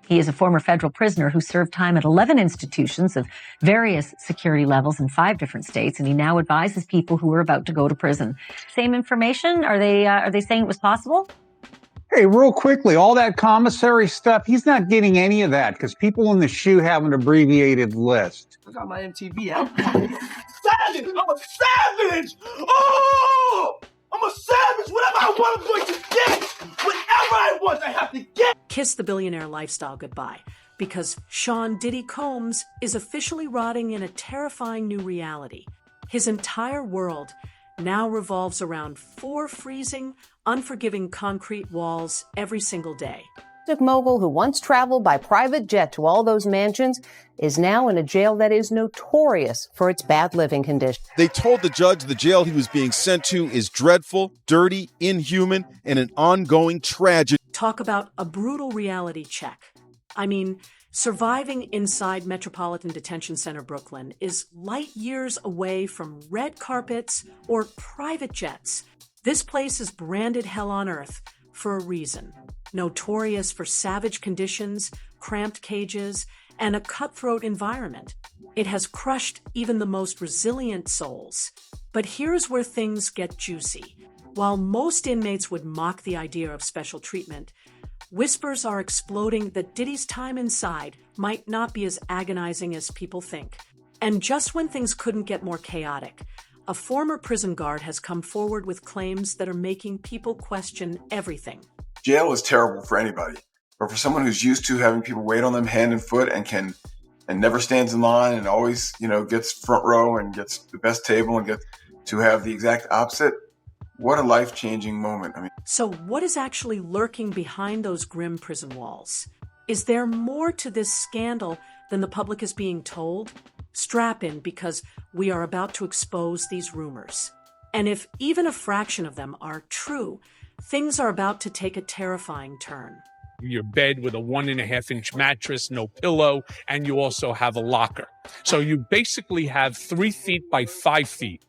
He is a former federal prisoner who served time at 11 institutions of various security levels in 5 different states, and he now advises people who are about to go to prison. Same information? Are they saying it was possible? Hey, real quickly, all that commissary stuff, he's not getting any of that because people in the SHU have an abbreviated list. I got my MTV out. Savage! I'm a savage! Oh! I'm a savage! Whatever I want, I'm going to get! Whatever I want, I have to get! Kiss the billionaire lifestyle goodbye, because Sean Diddy Combs is officially rotting in a terrifying new reality. His entire world now revolves around 4 freezing, unforgiving concrete walls every single day. The mogul who once traveled by private jet to all those mansions is now in a jail that is notorious for its bad living conditions. They told the judge the jail he was being sent to is dreadful, dirty, inhuman, and an ongoing tragedy. Talk about a brutal reality check. I mean, surviving inside Metropolitan Detention Center Brooklyn is light years away from red carpets or private jets. This place is branded hell on earth for a reason. Notorious for savage conditions, cramped cages, and a cutthroat environment. It has crushed even the most resilient souls. But here's where things get juicy. While most inmates would mock the idea of special treatment, whispers are exploding that Diddy's time inside might not be as agonizing as people think. And just when things couldn't get more chaotic, a former prison guard has come forward with claims that are making people question everything. Jail is terrible for anybody, but for someone who's used to having people wait on them hand and foot and never stands in line and always, gets front row and gets the best table and gets to have the exact opposite, what a life-changing moment. So what is actually lurking behind those grim prison walls? Is there more to this scandal than the public is being told? Strap in, because we are about to expose these rumors. And if even a fraction of them are true, things are about to take a terrifying turn. Your bed with a 1.5-inch mattress, no pillow, and you also have a locker. So you basically have 3 feet by 5 feet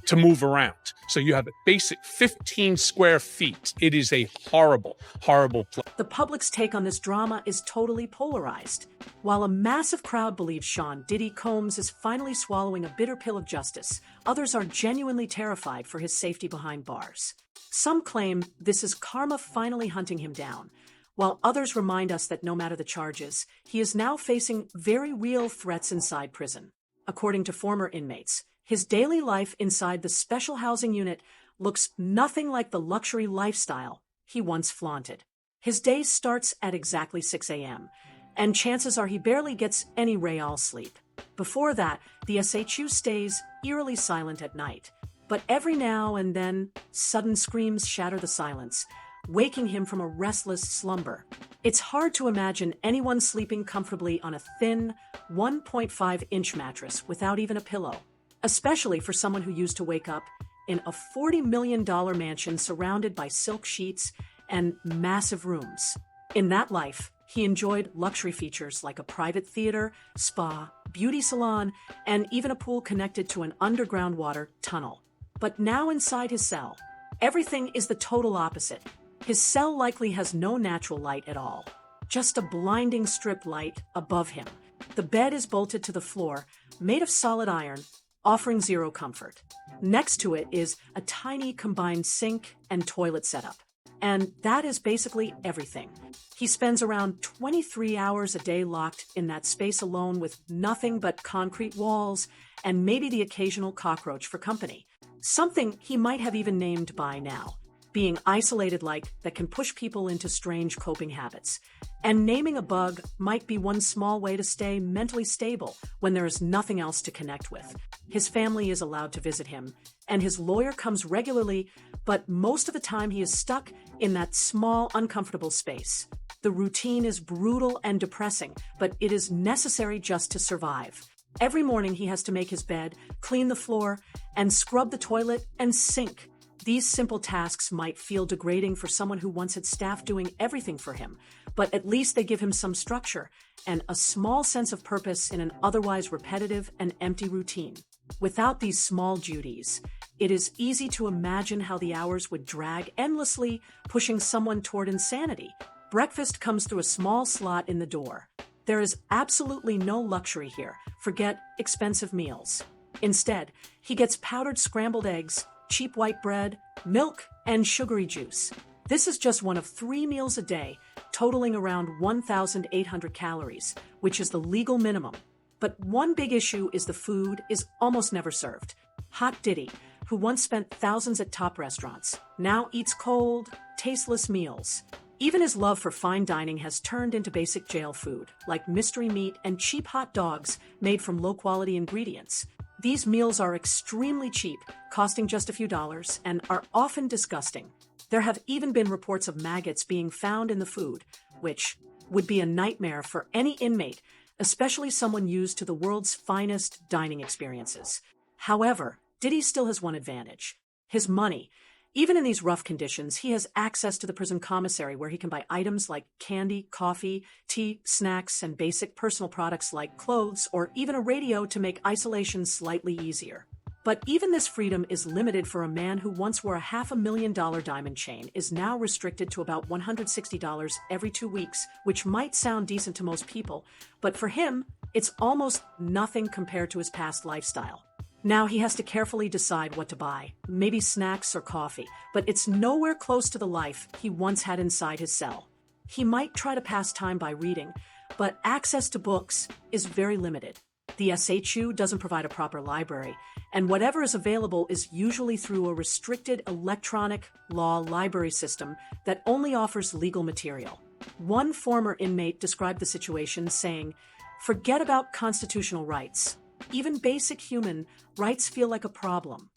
to move around. So you have a basic 15 square feet. It is a horrible, horrible place. The public's take on this drama is totally polarized. While a massive crowd believes Sean Diddy Combs is finally swallowing a bitter pill of justice, others are genuinely terrified for his safety behind bars. Some claim this is karma finally hunting him down, while others remind us that no matter the charges, he is now facing very real threats inside prison. According to former inmates, his daily life inside the special housing unit looks nothing like the luxury lifestyle he once flaunted. His day starts at exactly 6 a.m., and chances are he barely gets any real sleep. Before that, the SHU stays eerily silent at night. But every now and then, sudden screams shatter the silence, waking him from a restless slumber. It's hard to imagine anyone sleeping comfortably on a thin, 1.5-inch mattress without even a pillow, especially for someone who used to wake up in a $40 million mansion surrounded by silk sheets and massive rooms. In that life, he enjoyed luxury features like a private theater, spa, beauty salon, and even a pool connected to an underground water tunnel. But now inside his cell, everything is the total opposite. His cell likely has no natural light at all, just a blinding strip light above him. The bed is bolted to the floor, made of solid iron, offering zero comfort. Next to it is a tiny combined sink and toilet setup. And that is basically everything. He spends around 23 hours a day locked in that space alone with nothing but concrete walls and maybe the occasional cockroach for company. Something he might have even named by now. Being isolated like that can push people into strange coping habits. And naming a bug might be one small way to stay mentally stable when there is nothing else to connect with. His family is allowed to visit him, and his lawyer comes regularly, but most of the time he is stuck in that small, uncomfortable space. The routine is brutal and depressing, but it is necessary just to survive. Every morning he has to make his bed, clean the floor, and scrub the toilet and sink. These simple tasks might feel degrading for someone who once had staff doing everything for him, but at least they give him some structure and a small sense of purpose in an otherwise repetitive and empty routine. Without these small duties, it is easy to imagine how the hours would drag endlessly, pushing someone toward insanity. Breakfast comes through a small slot in the door. There is absolutely no luxury here. Forget expensive meals. Instead, he gets powdered scrambled eggs, cheap white bread, milk, and sugary juice. This is just one of 3 meals a day, totaling around 1,800 calories, which is the legal minimum. But one big issue is the food is almost never served. Hot Diddy, who once spent thousands at top restaurants, now eats cold, tasteless meals. Even his love for fine dining has turned into basic jail food, like mystery meat and cheap hot dogs made from low-quality ingredients. These meals are extremely cheap, costing just a few dollars, and are often disgusting. There have even been reports of maggots being found in the food, which would be a nightmare for any inmate, especially someone used to the world's finest dining experiences. However, Diddy still has one advantage: his money. Even in these rough conditions, he has access to the prison commissary where he can buy items like candy, coffee, tea, snacks, and basic personal products like clothes or even a radio to make isolation slightly easier. But even this freedom is limited for a man who once wore a $500,000 diamond chain is now restricted to about $160 every 2 weeks, which might sound decent to most people, but for him, it's almost nothing compared to his past lifestyle. Now he has to carefully decide what to buy, maybe snacks or coffee, but it's nowhere close to the life he once had inside his cell. He might try to pass time by reading, but access to books is very limited. The SHU doesn't provide a proper library, and whatever is available is usually through a restricted electronic law library system that only offers legal material. One former inmate described the situation saying, "Forget about constitutional rights. Even basic human rights feel like a problem."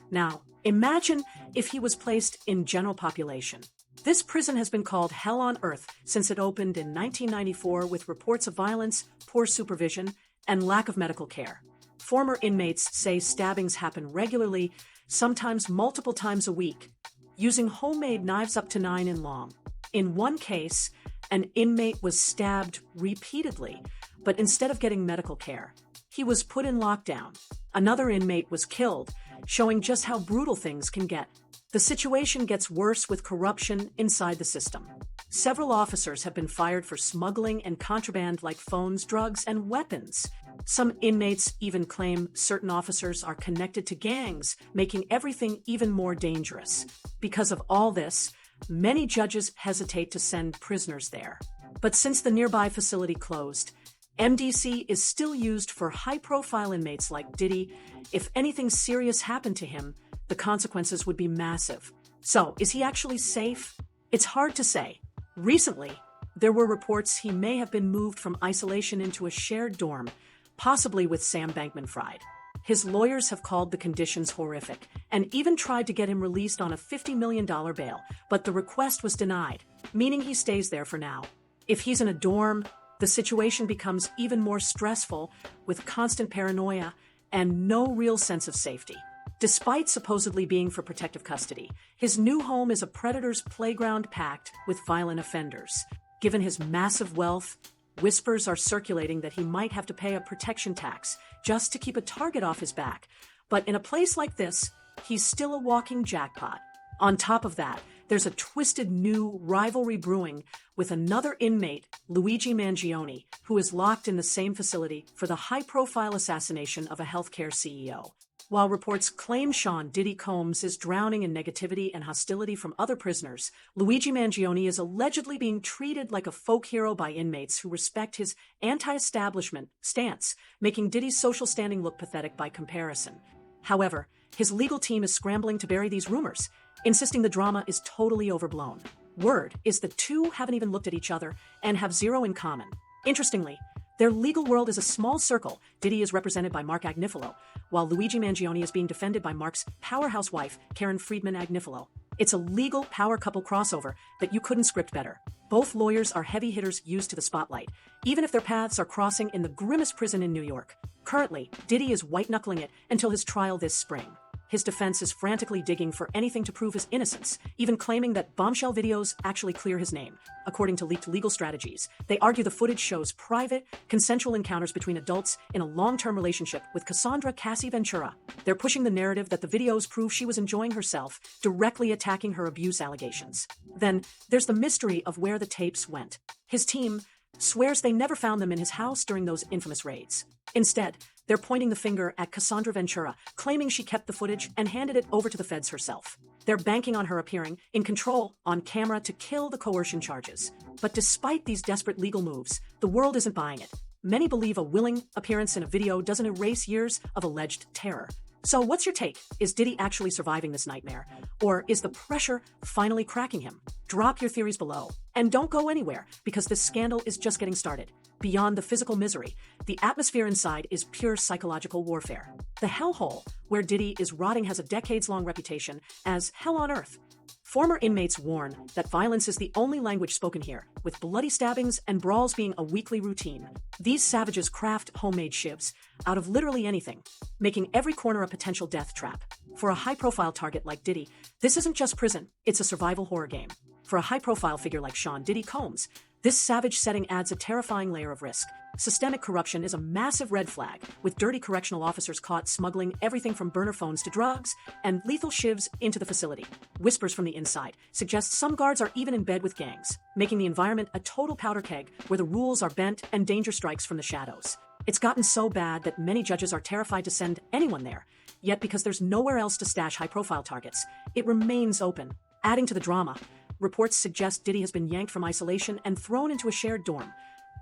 Now, imagine if he was placed in general population. This prison has been called hell on earth since it opened in 1994 with reports of violence, poor supervision, and lack of medical care. Former inmates say stabbings happen regularly, sometimes multiple times a week, using homemade knives up to 9 in long. In one case, an inmate was stabbed repeatedly, but instead of getting medical care, he was put in lockdown. Another inmate was killed, showing just how brutal things can get. The situation gets worse with corruption inside the system. Several officers have been fired for smuggling and contraband like phones, drugs, and weapons. Some inmates even claim certain officers are connected to gangs, making everything even more dangerous. Because of all this, many judges hesitate to send prisoners there. But since the nearby facility closed, MDC is still used for high-profile inmates like Diddy. If anything serious happened to him, the consequences would be massive. So, is he actually safe? It's hard to say. Recently, there were reports he may have been moved from isolation into a shared dorm, possibly with Sam Bankman-Fried. His lawyers have called the conditions horrific and even tried to get him released on a $50 million bail, but the request was denied, meaning he stays there for now. If he's in a dorm, the situation becomes even more stressful with constant paranoia and no real sense of safety. Despite supposedly being for protective custody, his new home is a predator's playground packed with violent offenders. Given his massive wealth, whispers are circulating that he might have to pay a protection tax just to keep a target off his back. But in a place like this, he's still a walking jackpot. On top of that, there's a twisted new rivalry brewing with another inmate, Luigi Mangione, who is locked in the same facility for the high-profile assassination of a healthcare CEO. While reports claim Sean Diddy Combs is drowning in negativity and hostility from other prisoners, Luigi Mangione is allegedly being treated like a folk hero by inmates who respect his anti-establishment stance, making Diddy's social standing look pathetic by comparison. However, his legal team is scrambling to bury these rumors, insisting the drama is totally overblown. Word is the two haven't even looked at each other and have zero in common. Interestingly, their legal world is a small circle. Diddy is represented by Mark Agnifilo, while Luigi Mangione is being defended by Mark's powerhouse wife, Karen Friedman Agnifilo. It's a legal power couple crossover that you couldn't script better. Both lawyers are heavy hitters used to the spotlight, even if their paths are crossing in the grimmest prison in New York. Currently, Diddy is white-knuckling it until his trial this spring. His defense is frantically digging for anything to prove his innocence, even claiming that bombshell videos actually clear his name. According to leaked legal strategies, they argue the footage shows private, consensual encounters between adults in a long-term relationship with Cassandra Cassie Ventura. They're pushing the narrative that the videos prove she was enjoying herself, directly attacking her abuse allegations. Then, there's the mystery of where the tapes went. His team swears they never found them in his house during those infamous raids. Instead, they're pointing the finger at Cassandra Ventura, claiming she kept the footage and handed it over to the feds herself. They're banking on her appearing in control on camera to kill the coercion charges. But despite these desperate legal moves, the world isn't buying it. Many believe a willing appearance in a video doesn't erase years of alleged terror. So what's your take? Is Diddy actually surviving this nightmare? Or is the pressure finally cracking him? Drop your theories below. And don't go anywhere, because this scandal is just getting started. Beyond the physical misery, the atmosphere inside is pure psychological warfare. The hellhole where Diddy is rotting has a decades-long reputation as hell on earth. Former inmates warn that violence is the only language spoken here, with bloody stabbings and brawls being a weekly routine. These savages craft homemade shivs out of literally anything, making every corner a potential death trap. For a high-profile target like Diddy, this isn't just prison, it's a survival horror game. For a high-profile figure like Sean Diddy Combs, this savage setting adds a terrifying layer of risk. Systemic corruption is a massive red flag, with dirty correctional officers caught smuggling everything from burner phones to drugs and lethal shivs into the facility. Whispers from the inside suggest some guards are even in bed with gangs, making the environment a total powder keg where the rules are bent and danger strikes from the shadows. It's gotten so bad that many judges are terrified to send anyone there. Yet because there's nowhere else to stash high-profile targets, it remains open. Adding to the drama, reports suggest Diddy has been yanked from isolation and thrown into a shared dorm,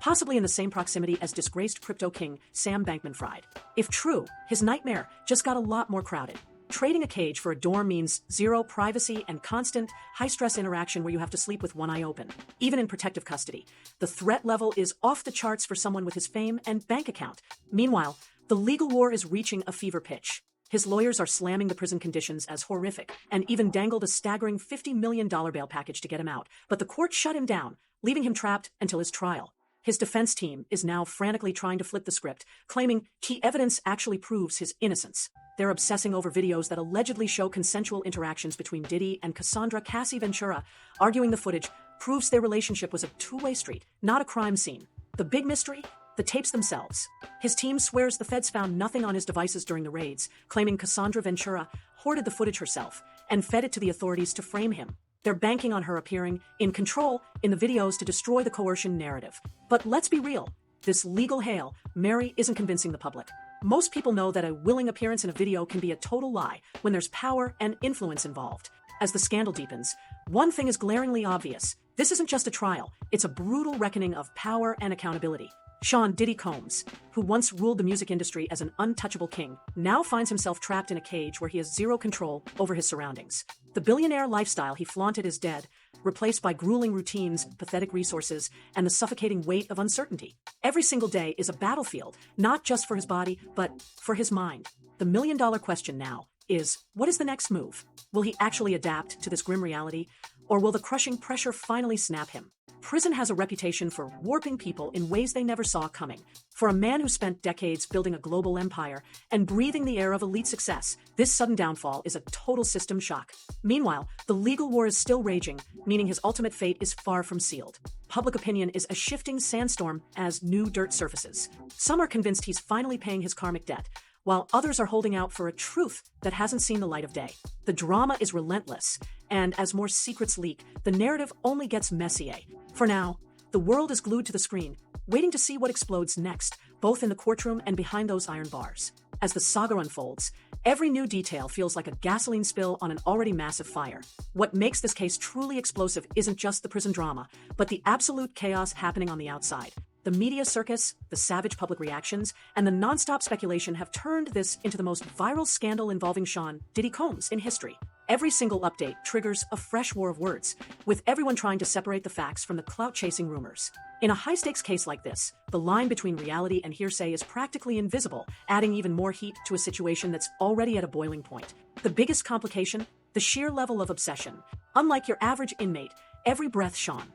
possibly in the same proximity as disgraced crypto king Sam Bankman-Fried. If true, his nightmare just got a lot more crowded. Trading a cage for a dorm means zero privacy and constant, high-stress interaction where you have to sleep with one eye open. Even in protective custody, the threat level is off the charts for someone with his fame and bank account. Meanwhile, the legal war is reaching a fever pitch. His lawyers are slamming the prison conditions as horrific and even dangled a staggering $50 million bail package to get him out. But the court shut him down, leaving him trapped until his trial. His defense team is now frantically trying to flip the script, claiming key evidence actually proves his innocence. They're obsessing over videos that allegedly show consensual interactions between Diddy and Cassandra Cassie Ventura, arguing the footage proves their relationship was a two-way street, not a crime scene. The big mystery? The tapes themselves. His team swears the feds found nothing on his devices during the raids, claiming Cassandra Ventura hoarded the footage herself and fed it to the authorities to frame him. They're banking on her appearing in control in the videos to destroy the coercion narrative. But let's be real. This legal Hail Mary isn't convincing the public. Most people know that a willing appearance in a video can be a total lie when there's power and influence involved. As the scandal deepens, one thing is glaringly obvious. This isn't just a trial. It's a brutal reckoning of power and accountability. Sean Diddy Combs, who once ruled the music industry as an untouchable king, now finds himself trapped in a cage where he has zero control over his surroundings. The billionaire lifestyle he flaunted is dead, replaced by grueling routines, pathetic resources, and the suffocating weight of uncertainty. Every single day is a battlefield, not just for his body, but for his mind. The million-dollar question now is, what is the next move? Will he actually adapt to this grim reality, or will the crushing pressure finally snap him? Prison has a reputation for warping people in ways they never saw coming. For a man who spent decades building a global empire and breathing the air of elite success, this sudden downfall is a total system shock. Meanwhile, the legal war is still raging, meaning his ultimate fate is far from sealed. Public opinion is a shifting sandstorm as new dirt surfaces. Some are convinced he's finally paying his karmic debt, while others are holding out for a truth that hasn't seen the light of day. The drama is relentless, and as more secrets leak, the narrative only gets messier. For now, the world is glued to the screen, waiting to see what explodes next, both in the courtroom and behind those iron bars. As the saga unfolds, every new detail feels like a gasoline spill on an already massive fire. What makes this case truly explosive isn't just the prison drama, but the absolute chaos happening on the outside. The media circus, the savage public reactions, and the nonstop speculation have turned this into the most viral scandal involving Sean Diddy Combs in history. Every single update triggers a fresh war of words, with everyone trying to separate the facts from the clout-chasing rumors. In a high-stakes case like this, the line between reality and hearsay is practically invisible, adding even more heat to a situation that's already at a boiling point. The biggest complication? The sheer level of obsession. Unlike your average inmate, every breath Sean